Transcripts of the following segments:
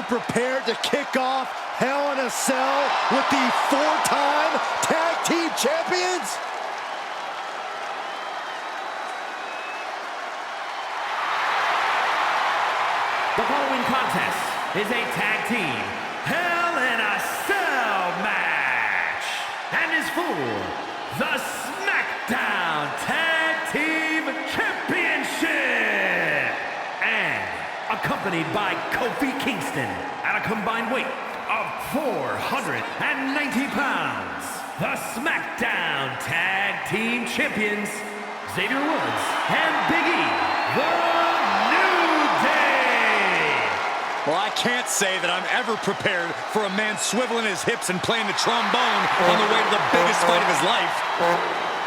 prepared to kick off Hell in a Cell with the four-time tag team champions? The following contest is a tag team Hell in a Cell match and is for the SmackDown Tag Team Championship and accompanied by Kofi Kingston at a combined weight of 490 pounds. The SmackDown Tag Team Champions, Xavier Woods and Big E, the New Day. Well, I can't say that I'm ever prepared for a man swiveling his hips and playing the trombone on the way to the biggest fight of his life.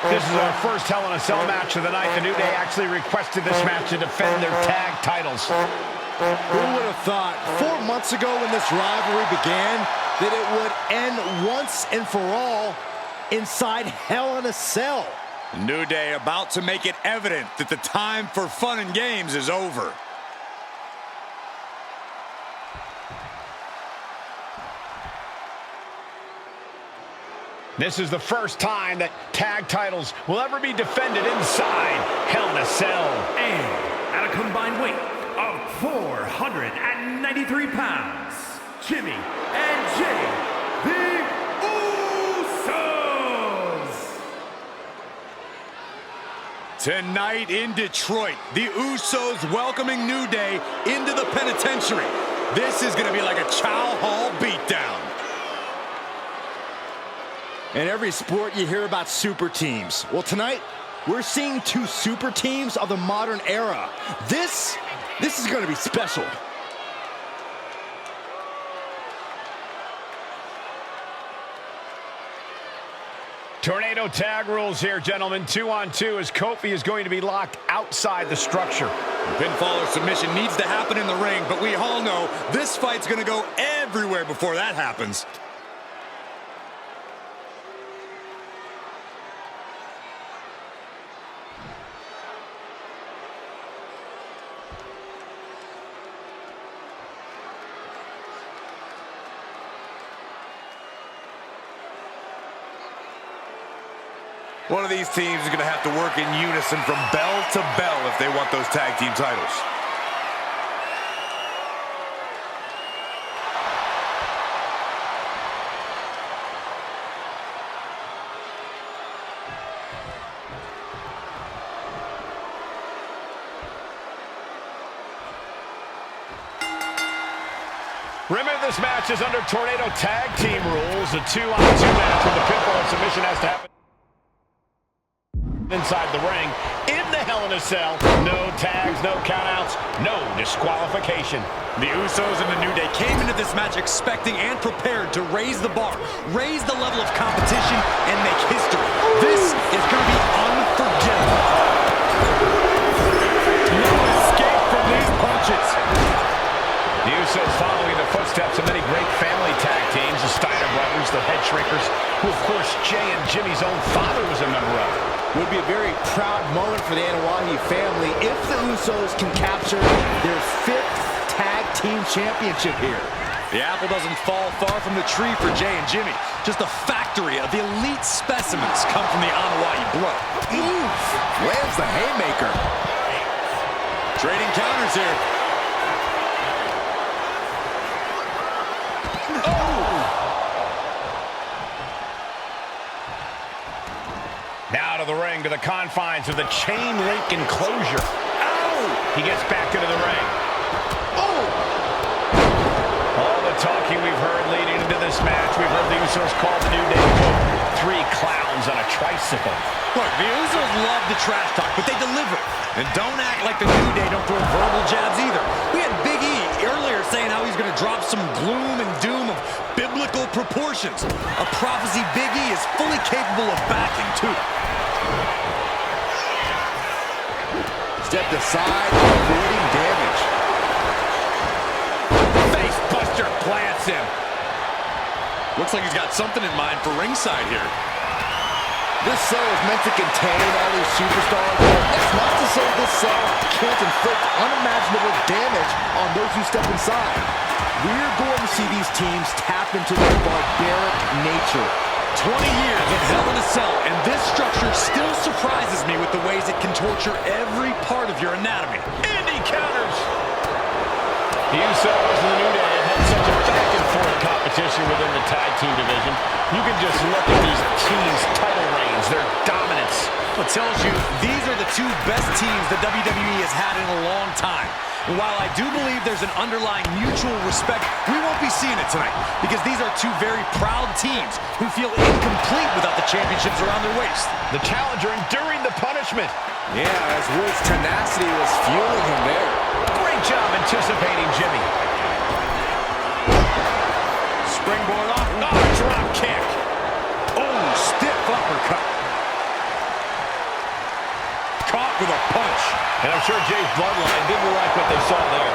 This is our first Hell in a Cell match of the night. The New Day actually requested this match to defend their tag titles. Who would have thought 4 months ago when this rivalry began that it would end once and for all inside Hell in a Cell? New Day about to make it evident that the time for fun and games is over. This is the first time that tag titles will ever be defended inside Hell in a Cell. And at a combined weight of 493 pounds, Jimmy and Jay, the Usos. Tonight in Detroit, the Usos welcoming New Day into the penitentiary. This is going to be like a Chow Hall beatdown. In every sport, you hear about super teams. Well, tonight, we're seeing two super teams of the modern era. This is going to be special. Tornado tag rules here, gentlemen. 2-on-2 as Kofi is going to be locked outside the structure. Pinfall or submission needs to happen in the ring, but we all know this fight's going to go everywhere before that happens. One of these teams is going to have to work in unison from bell to bell if they want those tag team titles. Remember, this match is under Tornado tag team rules. A 2-on-2 match with the pinfall or submission has to happen inside the ring. In the Hell in a Cell, no tags, no countouts, no disqualification. The Usos and the New Day came into this match expecting and prepared to raise the bar, raise the level of competition, and make history. This is going to be unforgettable. No escape from these punches. The Usos following the footsteps of many great family tag teams, the Steiner brothers, the Head Shrinkers, who of course Jay and Jimmy's own father was a member of. Would be a very proud moment for the Naomi family if the Usos can capture their 5th tag team championship here. The apple doesn't fall far from the tree for Jay and Jimmy. Just a factory of elite specimens come from the Anoa'i blood. Oof! Lands the haymaker. Trading counters here. Now to the ring, to the confines of the chain link enclosure. Oh! He gets back into the ring. Oh! All the talking we've heard leading into this match, we've heard the Usos call the New Day, quote, 3 clowns on a tricycle. Look, the Usos love the trash talk, but they deliver. And don't act like the New Day don't throw verbal jabs either. We had Big E earlier saying how he's going to drop some gloom and doom of biblical proportions. A prophecy Big E is fully capable of backing, too. Stepped aside, avoiding damage. Face buster plants him. Looks like he's got something in mind for ringside here. This cell is meant to contain all these superstars. It's not to say this cell can't inflict unimaginable damage on those who step inside. we're going to see these teams tap into their barbaric nature. 20 years of Hell in a Cell, and this structure still surprises me with the ways it can torture every part of your anatomy. And he counters. The Usos and the New Day have had such a back-and-forth competition within the tag team division. You can just look at these teams' title reigns, their dominance. It tells you these are the two best teams the WWE has had in a long time. And while I do believe there's an underlying mutual respect, we won't be seeing it tonight because these are two very proud teams who feel incomplete without the championships around their waist. The challenger enduring the punishment. Yeah, as Wood's tenacity was fueling him there. Great job anticipating Jimmy. Springboard off. Oh, drop kick. Oh, stiff uppercut. Caught with a punch. And I'm sure Jay's bloodline didn't like what they saw there.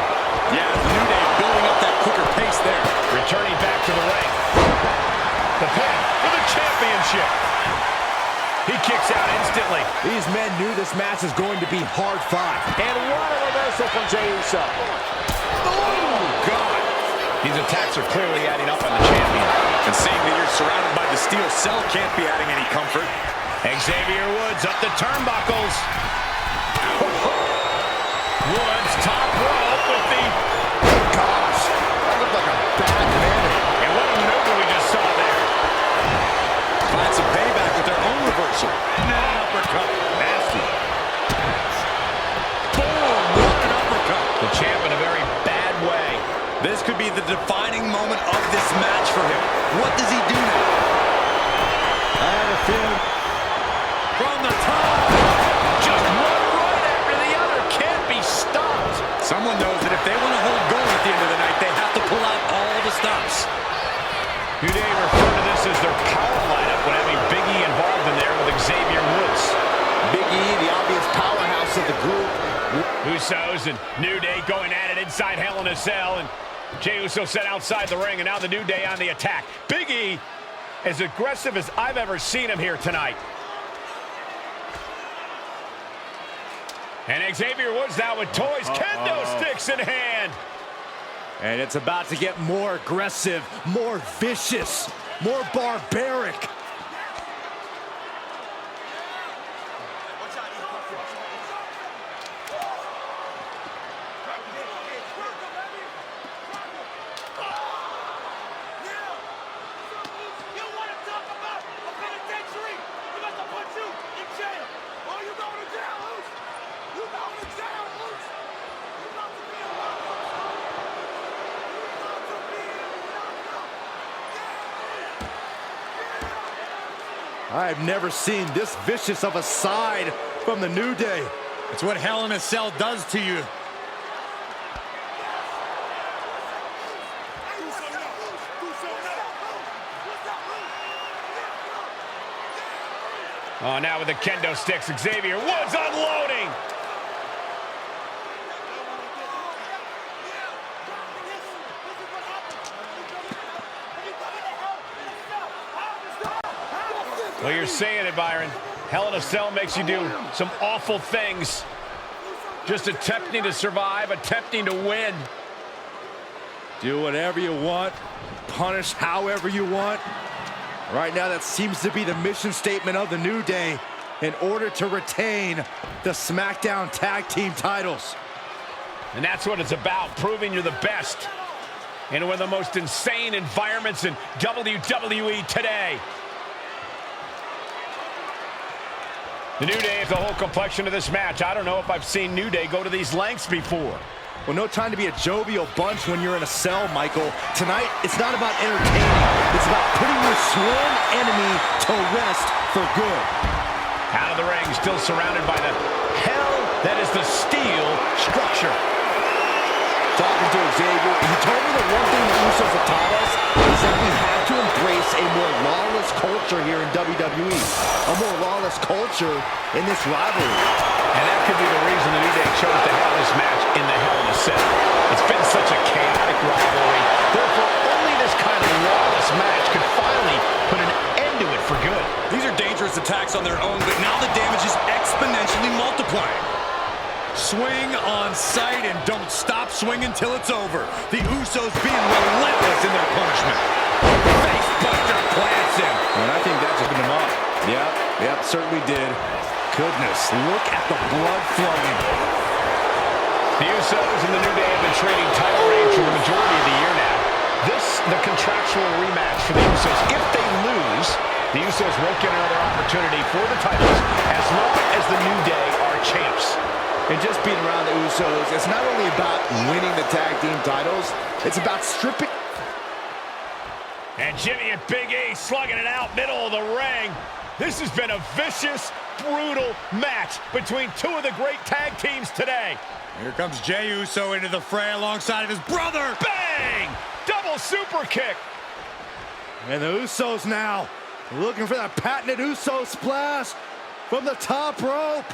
Yeah, the New Day building up that quicker pace there. Returning back to the ring. The pin for the championship. He kicks out instantly. These men knew this match is going to be hard-fought. And what a reversal from Jey Uso. Oh, God. These attacks are clearly adding up on the champion. And seeing that you're surrounded by the steel cell can't be adding any comfort. Xavier Woods up the turnbuckles. Woods top rope with the... Gosh, that looked like a bad minute. And what a maneuver we just saw there. Find some payback with their own reversal. Uppercut. Nasty. Boom, what an uppercut. The champ in a very bad way. This could be the defining moment of this match for him. What does he do now? I have a feeling. From the top. Just one right after the other. Can't be stopped. Someone knows that if they want to hold going at the end of the night, they have to pull out all the stops. New Day refer to this as their power lineup when having Big E involved in there with Xavier Woods. Big E, the obvious powerhouse of the group. Usos and New Day going at it inside Hell in a Cell, and Jey Uso set outside the ring, and now the New Day on the attack. Big E, as aggressive as I've ever seen him here tonight. And Xavier Woods now with toys, kendo sticks in hand. And it's about to get more aggressive, more vicious, more barbaric. I've never seen this vicious of a side from the New Day. It's what Hell in a Cell does to you. Oh, now with the kendo sticks, Xavier Woods unloading. Well, you're saying it, Byron. Hell in a Cell makes you do some awful things. Just attempting to survive, attempting to win. Do whatever you want, punish however you want. Right now, that seems to be the mission statement of the New Day in order to retain the SmackDown Tag Team titles. And that's what it's about, proving you're the best in one of the most insane environments in WWE today. The New Day is the whole complexion of this match. I don't know if I've seen New Day go to these lengths before. Well, no time to be a jovial bunch when you're in a cell, Michael. Tonight, it's not about entertaining. It's about putting your sworn enemy to rest for good. Out of the ring, still surrounded by the hell that is the steel structure. Talking to Xavier, he told me the one thing the Usos have taught us is that we have to embrace a more lawless culture here in WWE. A more lawless culture in this rivalry. And that could be the reason the New Day chose to have this match in the Hell in a Cell. It's been such a chaotic rivalry. Therefore, only this kind of lawless match could finally put an end to it for good. These are dangerous attacks on their own, but now the damage is exponentially multiplying. Swing on sight and don't stop swinging till it's over. The Usos being relentless in their punishment. Face buster plants him. And I think that just put him up. Yep, certainly did. Goodness, look at the blood flowing. The Usos and the New Day have been trading title reigns for the majority of the year now. This, the contractual rematch for the Usos. If they lose, the Usos won't get another opportunity for the titles as long as the New Day are champs. And just being around the Usos, it's not only about winning the tag team titles, it's about stripping. And Jimmy and Big E slugging it out middle of the ring. This has been a vicious, brutal match between two of the great tag teams today. Here comes Jey Uso into the fray alongside of his brother. Bang! Double super kick. And the Usos now looking for that patented Uso splash from the top rope.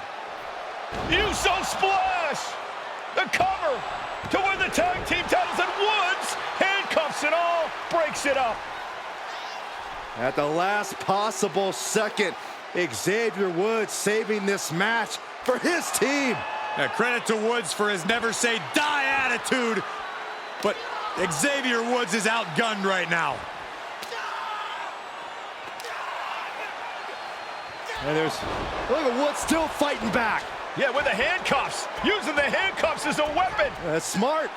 Uso splash! The cover to win the tag team titles, and Woods handcuffs it all, breaks it up. At the last possible second, Xavier Woods saving this match for his team. Credit to Woods for his never say die attitude, but Xavier Woods is outgunned right now. And look at Woods still fighting back. Yeah, with the handcuffs, using the handcuffs as a weapon. That's smart.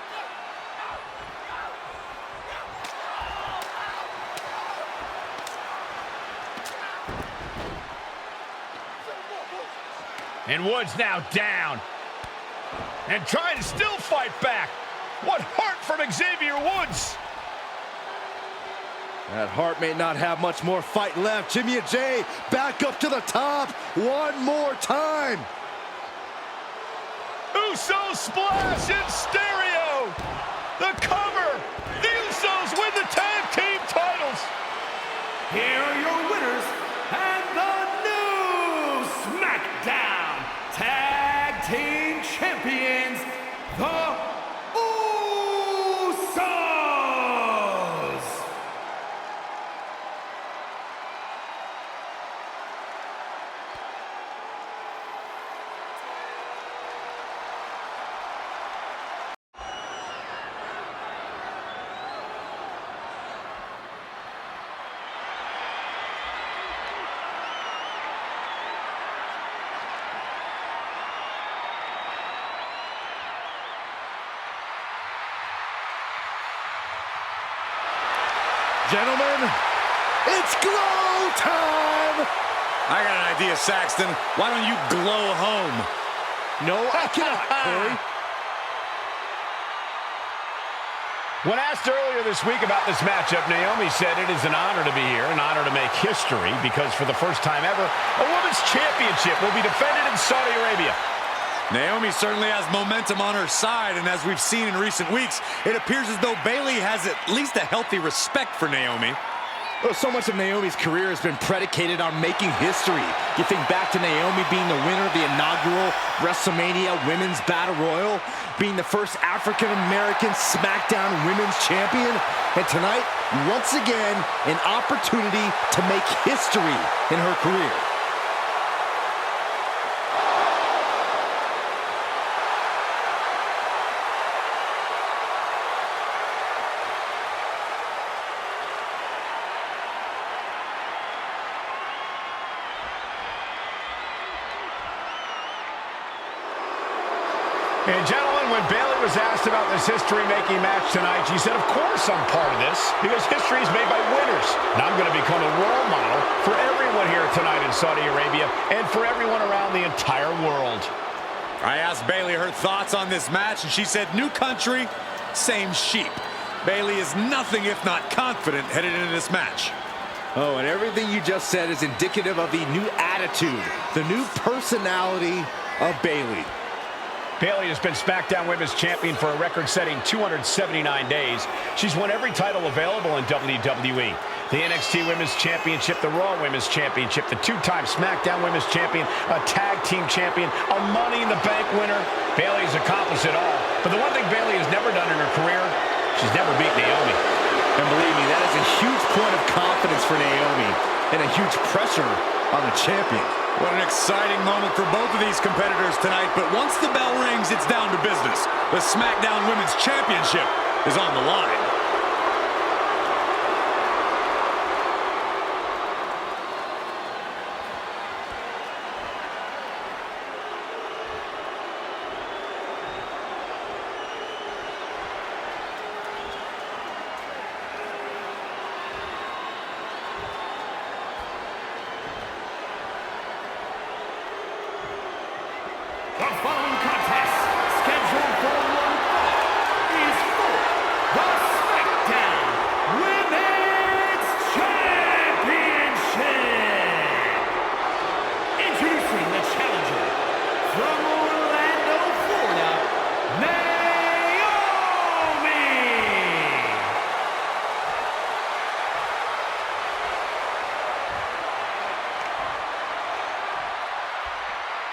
And Woods now down. And trying to still fight back. What heart from Xavier Woods. That heart may not have much more fight left. Jimmy and Jey back up to the top one more time. Uso splash in stereo. The cover. The Usos win the tag team titles. Here are your winners and the new SmackDown Tag Team Champions, the Usos! Gentlemen, it's glow time! I got an idea, Saxton. Why don't you glow home? No, I cannot, Corey. When asked earlier this week about this matchup, Naomi said it is an honor to be here, an honor to make history, because for the first time ever, a women's championship will be defended in Saudi Arabia. Naomi certainly has momentum on her side, and as we've seen in recent weeks, it appears as though Bayley has at least a healthy respect for Naomi. Well, so much of Naomi's career has been predicated on making history. You think back to Naomi being the winner of the inaugural WrestleMania Women's Battle Royal, being the first African-American SmackDown Women's Champion, and tonight, once again, an opportunity to make history in her career. And gentlemen, when Bayley was asked about this history-making match tonight, she said, of course I'm part of this, because history is made by winners. And I'm going to become a role model for everyone here tonight in Saudi Arabia and for everyone around the entire world. I asked Bayley her thoughts on this match, and she said, new country, same sheep. Bayley is nothing if not confident headed into this match. Oh, and everything you just said is indicative of the new attitude, the new personality of Bayley. Bayley has been SmackDown Women's Champion for a record-setting 279 days. She's won every title available in WWE. The NXT Women's Championship, the Raw Women's Championship, the two-time SmackDown Women's Champion, a Tag Team Champion, a Money in the Bank winner. Bayley's accomplished it all. But the one thing Bayley has never done in her career, she's never beat Naomi. And believe me, that is a huge point of confidence for Naomi and a huge pressure on the champion. What an exciting moment for both of these competitors tonight, but once the bell rings, it's down to business. The SmackDown Women's Championship is on the line. The following contest, scheduled for one fall, is for the SmackDown Women's Championship. Introducing the challenger from Orlando, Florida, Naomi.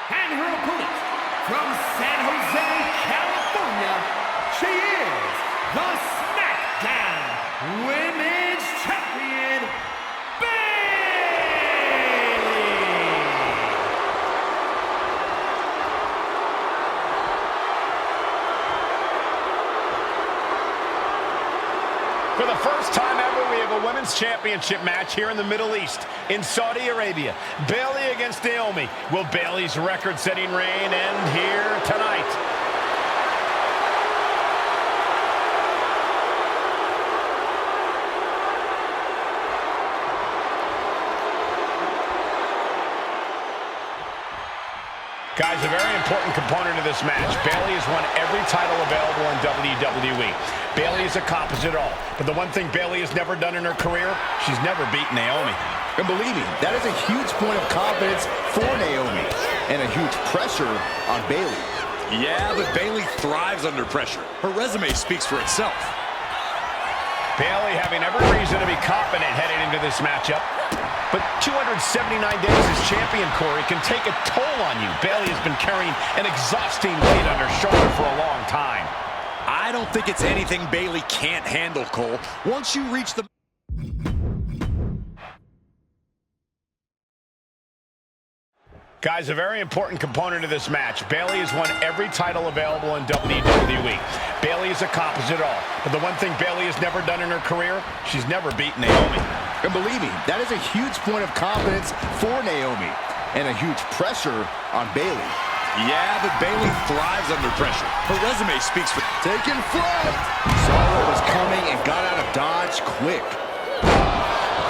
And her opponent, from San Jose, California, she is the SmackDown Women's Champion, Bayley. For the first time ever, we have a women's championship match here in the Middle East, in Saudi Arabia. Bayley against Naomi. Will Bayley's record-setting reign end here tonight? Guys, a very important component of this match. Bayley has won every title available in WWE. Bayley has accomplished it all. But the one thing Bayley has never done in her career, she's never beaten Naomi. And believe me, that is a huge point of confidence for Naomi and a huge pressure on Bayley. Yeah, but Bayley thrives under pressure. Her resume speaks for itself. Bayley having every reason to be confident heading into this matchup. But 279 days as champion, Corey, can take a toll on you. Bayley has been carrying an exhausting weight on her shoulder for a long time. I don't think it's anything Bayley can't handle, Cole. Once you reach the... Guys, a very important component of this match. Bayley has won every title available in WWE. Bayley has accomplished it all. But the one thing Bayley has never done in her career, she's never beaten Naomi. And believe me, that is a huge point of confidence for Naomi and a huge pressure on Bayley. Yeah, but Bayley thrives under pressure. Her resume speaks for... Taking flight. Saw what was coming and got out of dodge quick.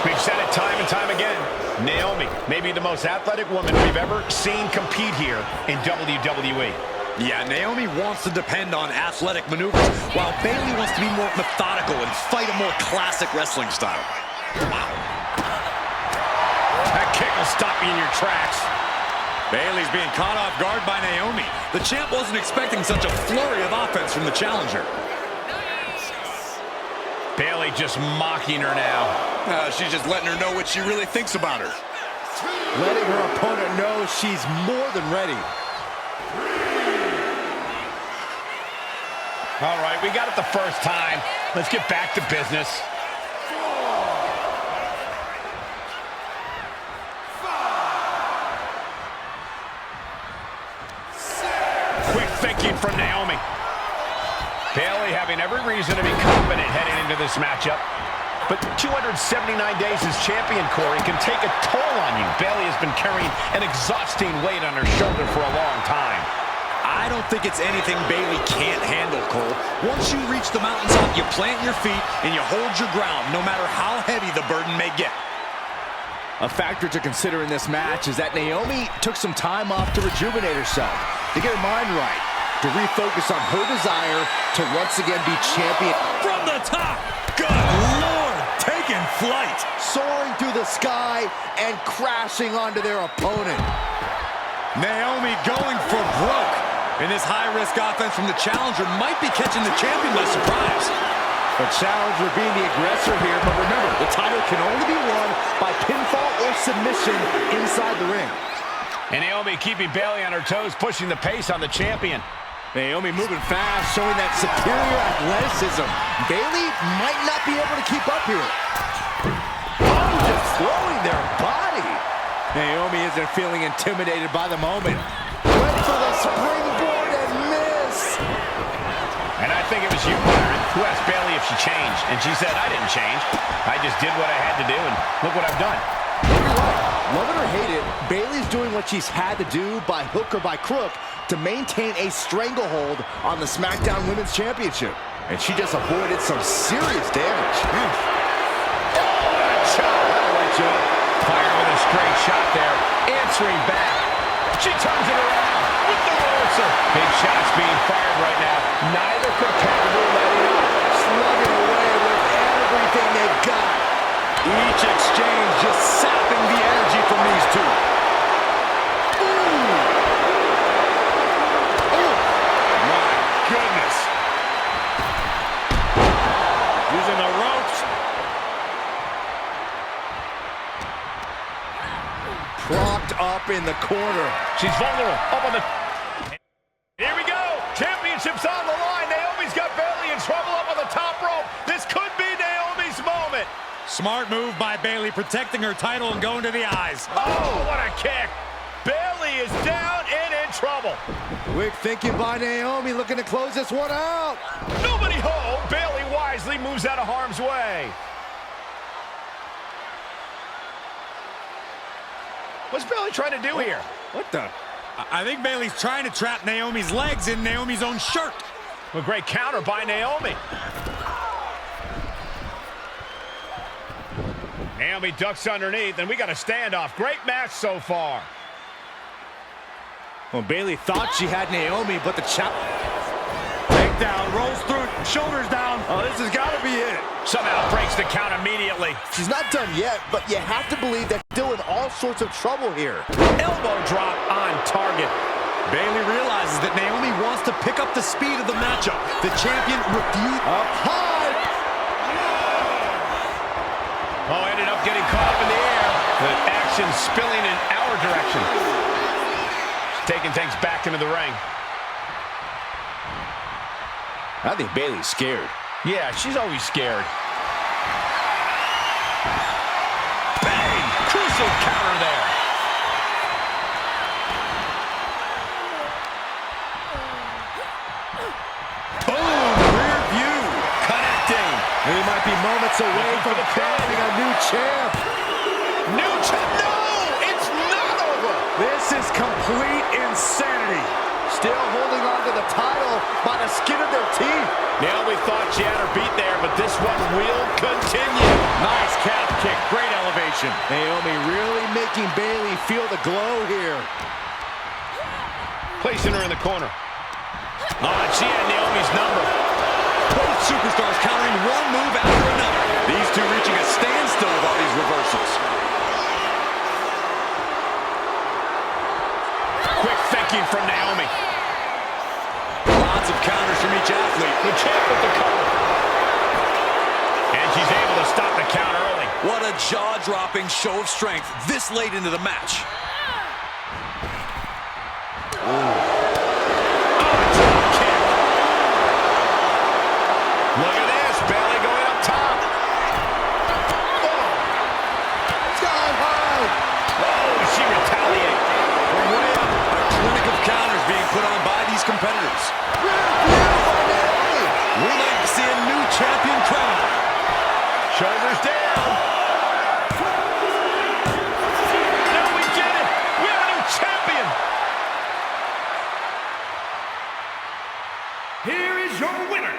We've said it time and time again. Naomi, maybe the most athletic woman we've ever seen compete here in WWE. Yeah, Naomi wants to depend on athletic maneuvers, while Bayley wants to be more methodical and fight a more classic wrestling style. Wow. That kick will stop you in your tracks. Bayley's being caught off guard by Naomi. The champ wasn't expecting such a flurry of offense from the challenger. Bayley just mocking her now. She's just letting her know what she really thinks about her. Letting her opponent know she's more than ready. All right, we got it the first time. Let's get back to business. Quick thinking from Naomi. Bayley having every reason to be confident heading into this matchup. But 279 days as champion, Corey, can take a toll on you. Bayley has been carrying an exhausting weight on her shoulder for a long time. I don't think it's anything Bayley can't handle, Cole. Once you reach the mountaintop, you plant your feet and you hold your ground, no matter how heavy the burden may get. A factor to consider in this match is that Naomi took some time off to rejuvenate herself, to get her mind right, to refocus on her desire to once again be champion. From the top! Good Lord! Taking flight! Soaring through the sky and crashing onto their opponent. Naomi going for broke. And this high-risk offense from the challenger might be catching the champion by surprise. The challenger being the aggressor here, but remember, the title can only be won by pinfall or submission inside the ring. And Naomi keeping Bayley on her toes, pushing the pace on the champion. Naomi moving fast, showing that superior athleticism. Bayley might not be able to keep up here. Oh, just throwing their body. Naomi isn't feeling intimidated by the moment. Went for the springboard and miss. And I think it was you, Byron, who asked Bayley if she changed. And she said, I didn't change. I just did what I had to do, and look what I've done. You're right. Love it or hate it, Bayley's doing what she's had to do by hook or by crook to maintain a stranglehold on the SmackDown Women's Championship. And she just avoided some serious damage. That'll light you up. Firing with a straight shot there. Answering back. She turns it around with the reversal. Big shots being fired right now. Neither competitor letting up. Slugging away with everything they've got. Each exchange just sapping the energy from these two. My goodness. Using the ropes. Propped up in the corner. She's vulnerable. Up on the... Here we go. Championship's on the line. Naomi's got Bayley in trouble up on the top rope. This could be Naomi's moment. Smart move by Bayley, protecting her title and going to the eyes. Oh, what a kick. Bayley is down and in trouble. Quick thinking by Naomi, looking to close this one out. Nobody home. Bayley wisely moves out of harm's way. What's Bayley trying to do here? What the? I think Bayley's trying to trap Naomi's legs in Naomi's own shirt. A great counter by Naomi. Naomi ducks underneath, and we got a standoff. Great match so far. Well, Bayley thought she had Naomi, but the chop... Takedown, rolls through it, shoulders down. Oh, this has got to be it. Somehow breaks the count immediately. She's not done yet, but you have to believe they're still in all sorts of trouble here. Elbow drop on target. Bayley realizes that Naomi wants to pick up the speed of the matchup. The champion refused. Up high. Oh, ended up getting caught up in the air. The action spilling in our direction. She's taking things back into the ring. I think Bayley's scared. Yeah, she's always scared. Bang! Crucial counter there. Boom! Rear view. Connecting. They might be moments away from crowning a new champ. New champ? No! It's not over! This is complete insanity. Still holding on to the title by the skin of their teeth. Naomi thought she had her beat there, but this one will continue. Nice calf kick. Great elevation. Naomi really making Bayley feel the glow here. Placing her in the corner. Oh, and she had Naomi's number. Both superstars countering one move after another. These two reaching a standstill with all these reversals. Quick thinking from Naomi. Lots of counters from each athlete. The champ with the cover. And she's able to stop the count early. What a jaw-dropping show of strength this late into the match. Look at this, Bayley going up top. Sky high. Oh, she retaliates. From way up, a clinic of counters being put on by these competitors. We might see a new champion crowned. Shoulders down. No, we did it. We have a new champion. Here is your winner,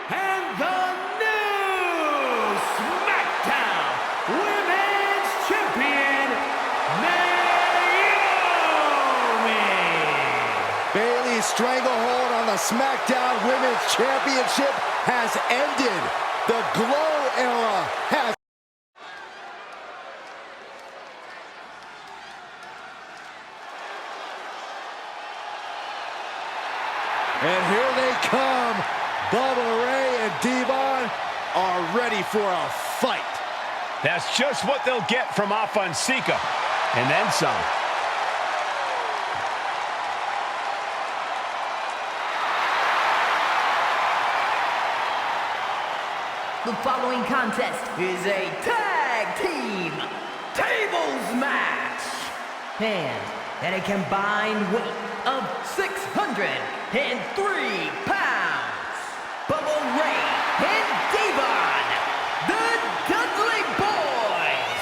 and the new SmackDown Women's Champion, Naomi. Bayley's stranglehold on the SmackDown Women's Championship has ended. The Glow era has... And here they come. Bubba Ray and Devon are ready for a fight. That's just what they'll get from Afonseca. And then some. The following contest is a tag team tables match And at a combined weight of 603 pounds, Bubba Ray and Devon, the Dudley Boyz.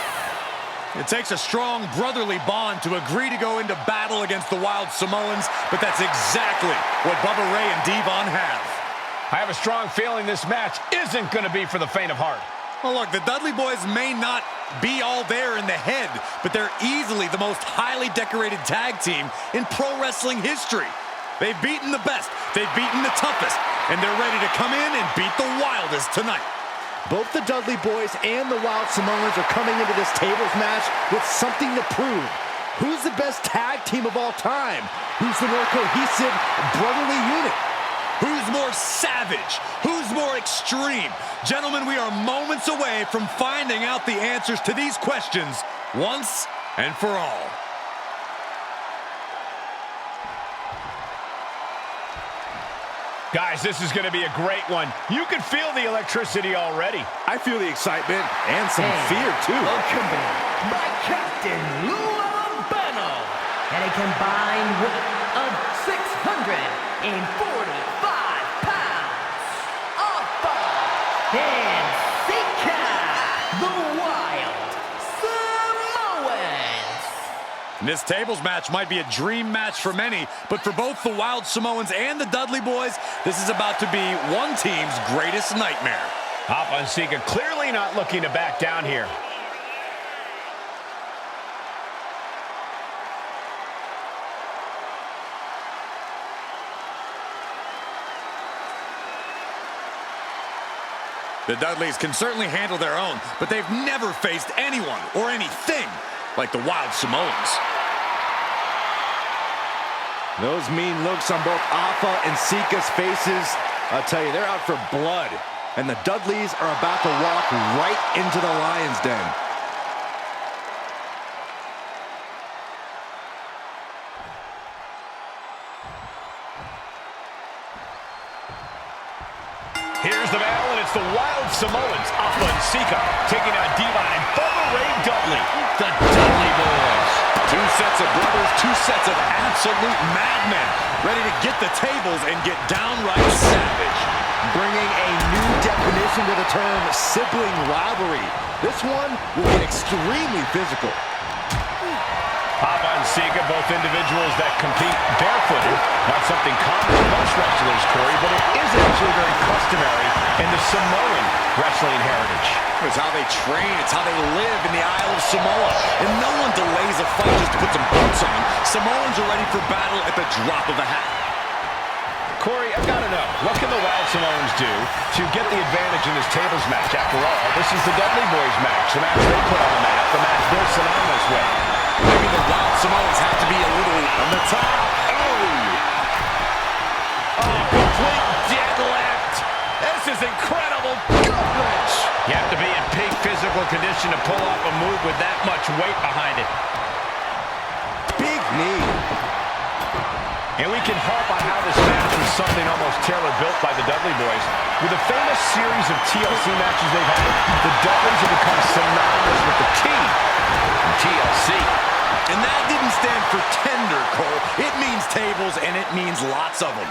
It takes a strong brotherly bond to agree to go into battle against the Wild Samoans, but that's exactly what Bubba Ray and Devon have. I have a strong feeling this match isn't going to be for the faint of heart. Well, look, the Dudley Boyz may not be all there in the head, but they're easily the most highly decorated tag team in pro wrestling history. They've beaten the best, they've beaten the toughest, and they're ready to come in and beat the wildest tonight. Both the Dudley Boyz and the Wild Samoans are coming into this tables match with something to prove. Who's the best tag team of all time? Who's the more cohesive, brotherly unit? Who's more savage? Who's more extreme? Gentlemen, we are moments away from finding out the answers to these questions once and for all. Guys, this is going to be a great one. You can feel the electricity already. I feel the excitement and some fear, too. Accompanied by Captain Lou Albano at a combined weight of 645 pounds. Alpha and Sika, the Wild Samoans. This tables match might be a dream match for many, but for both the Wild Samoans and the Dudley Boyz, this is about to be one team's greatest nightmare. Alpha and Sika clearly not looking to back down here. The Dudleys can certainly handle their own, but they've never faced anyone or anything like the Wild Samoans. Those mean looks on both Alpha and Sika's faces, I'll tell you, they're out for blood. And the Dudleys are about to walk right into the lion's den. Here's the battle, and it's the Wild Samoans, Alpha and Sika, taking on Devon and Bubba Ray Dudley, the Dudley Boyz. Two sets of brothers, two sets of absolute madmen, ready to get the tables and get downright savage. Bringing a new definition to the term sibling rivalry. This one will get extremely physical. Alpha and Sika, both individuals that compete barefooted. Not something common to most wrestlers, Corey, but it is actually very customary in the Samoan wrestling heritage. It's how they train, it's how they live in the Isle of Samoa. And no one delays a fight just to put some boots on. Samoans are ready for battle at the drop of a hat. Corey, I've got to know, what can the Wild Samoans do to get the advantage in this tables match? After all, this is the Dudley Boyz match, the match they put on the map, the match they're synonymous with. Maybe the Wild Samoans have to be a little on the top. Oh, complete deadlift. This is incredible. Gut wrench. You have to be in peak physical condition to pull off a move with that much weight behind it. Big knee. And we can harp on how this match was something almost tailor-built by the Dudley Boyz. With a famous series of TLC matches they've had, the Dudleys have become synonymous with the T in TLC. And that didn't stand for tender, Cole. It means tables, and it means lots of them.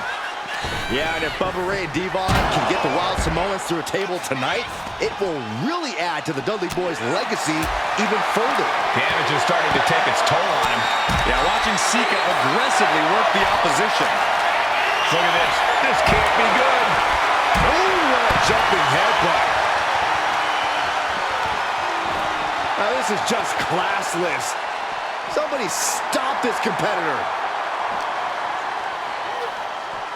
Yeah, and if Bubba Ray and Devon can get the Wild Samoans through a table tonight, it will really add to the Dudley Boyz' legacy even further. Damage is starting to take its toll on him. Yeah, watching Sika aggressively work the opposition. Look at this. This can't be good. Ooh, what a jumping headbutt. Now, this is just classless. Somebody stop this competitor.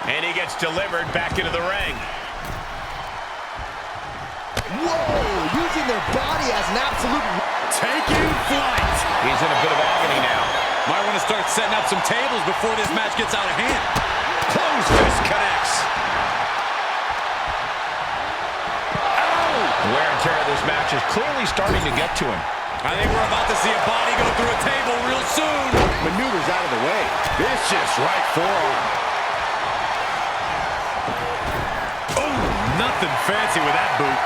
And he gets delivered back into the ring. Whoa, using their body as an absolute... Taking flight. He's in a bit of agony now. Might want to start setting up some tables before this match gets out of hand. Closed fist connects. Ow! Wear and tear of this match is clearly starting to get to him. I think we're about to see a body go through a table real soon. Maneuvers out of the way. Vicious right forearm. Oh, nothing fancy with that boot.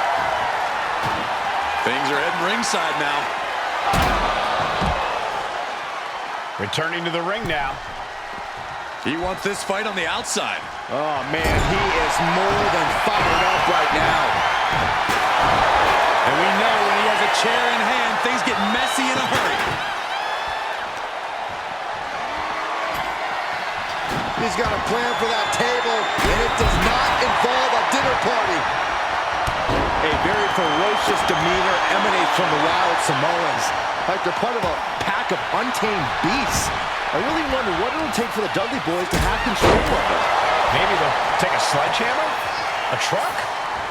Things are heading ringside now. Returning to the ring now. He wants this fight on the outside. Oh, man, he is more than fired up right now. And we know when he has a chair in hand, things get messy in a hurry. He's got a plan for that table, and it does not involve a dinner party. A very ferocious demeanor emanates from the Wild Samoans, like they're part of a pack of untamed beasts. I really wonder what it'll take for the Dudley Boyz to have control of them. Maybe they'll take a sledgehammer? A truck?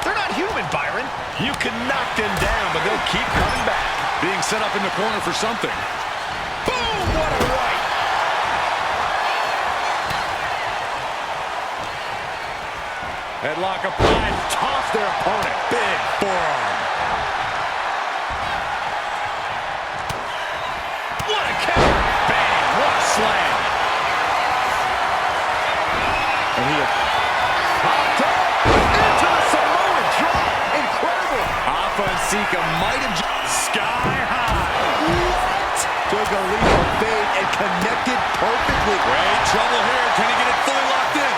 They're not human, Byron. You can knock them down, but they'll keep coming back. Being set up in the corner for something. Boom! What a right! Headlock applied, toss their opponent. Big forearm. What a counter! Bang! What a slam! And he popped up into the Samoan drop. Incredible. Alpha and Sika might have sky high. What? Took a leap of faith and connected perfectly. Great trouble here. Can he get it fully locked in?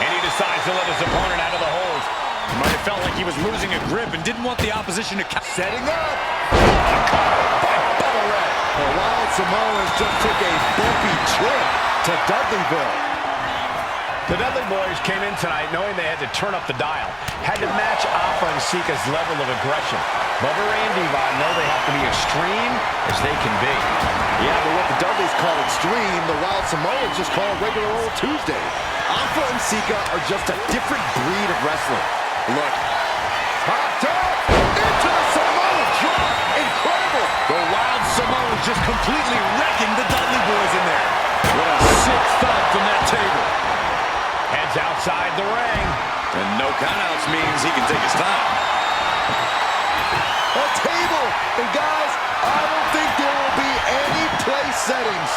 And he decides to let his opponent out of the hold. He might have felt like he was losing a grip and didn't want the opposition to count. Setting up. A cover by Bubba Ray. The Wild Samoans just took a bumpy trip to Dudleyville. The Dudley Boyz came in tonight knowing they had to turn up the dial. Had to match Alpha and Sika's level of aggression. Bubba Ray and Devon know they have to be extreme as they can be. Yeah, but what the Dudleys call extreme, the Wild Samoans just call regular old Tuesday. Alpha and Sika are just a different breed of wrestler. Look. Popped up into the Samoan drop. Incredible. The Wild Samoans just completely wrecking the Dudley Boyz in there. What a sick thud from that table. Heads outside the ring. And no countouts means he can take his time. A table. And guys, I don't think there will be any place settings.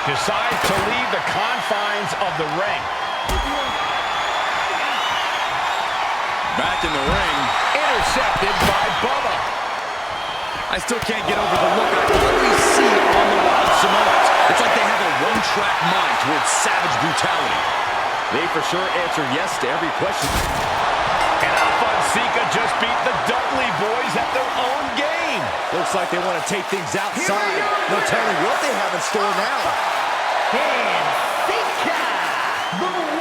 Decides to leave the confines of the ring. Back in the ring. Intercepted by Bubba. I still can't get over the look I always see on the Wild Samoans. It's like they have a one-track mind towards savage brutality. They for sure answer yes to every question. And Alpha and Sika just beat the Dudley Boyz at their own game. Looks like they want to take things outside. No telling what they have in store now. And Sika, the